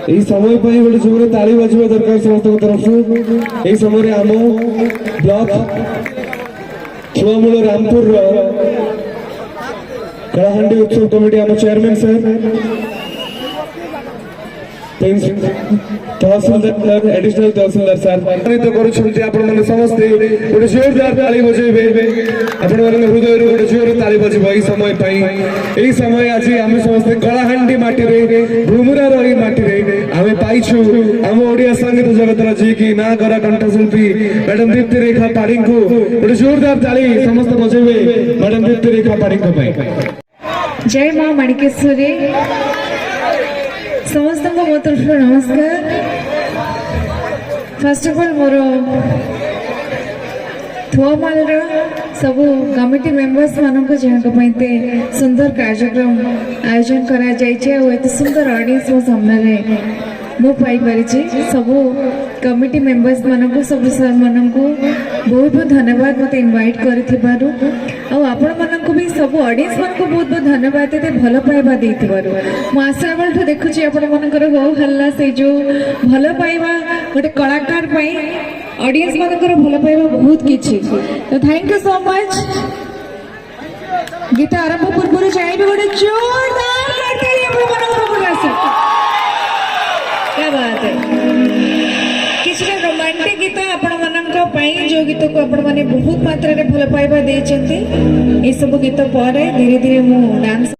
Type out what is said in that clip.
यही समय गोटे जोर ताली बजा दरकार समस्त तरफ यही समय आम ब्लॉक छुआमूल रामपुर कलाहांडी उत्सव कमिटी आम चेयरमैन सर तहसीलदार एडिशनल तहसीलदार सर कर समस्ते गोटे जोरदार ताली बजेबे आपण हृदय गोटे जोर ताली बजब यही समय आज आम समस्ते कलाहांडी माटी भूमुरार माटी आम पाइछु आम ओडिया संगीत जगतर जी की ना करा कंठशिल्पी मैडम दीप्ति रेखा पाढ़ी को गोटे जोरदार ताली समस्त बजेबे मैडम दीप्ति रेखा पाढ़ी। जय मां माणिकेश्वरी समस्त मो तरफ नमस्कार। फर्स्ट ऑफ ऑल मोर थुआमाल सबू कमिटी मेंबर्स मानक जहाँते सुंदर कार्यक्रम आयोजन करा जाए सुंदर ऑडियंस मो सामने मु पाई पारिछि सबू कमिटी मेंबर्स मानक सब सर मानक बहुत बहुत धन्यवाद मत इनवाइट करिथिबारु आपण मानक भी सब ऑडियंस मानक बहुत बहुत धन्यवाद एते भल पाइबा देथिबारु मु आशा बलठो देखुछि आपण मानकर हो हल्ला से जो भल पाइबा गोटे कलाकार पई ऑडियंस मानकर भल पाइबा बहुत किछि तो थैंक यू सो मच। गीत आरंभ पूर्व चाहिए गोटे जोरदार करते आपण मानकर प्रयास क्या बात है किसी रोमांटिक गीत आपण मानक पई जो गीत को आपण माने बहुत मात्रा रे भल पाइबा देचंती ए सब गीत पर धीरे धीरे मु डांस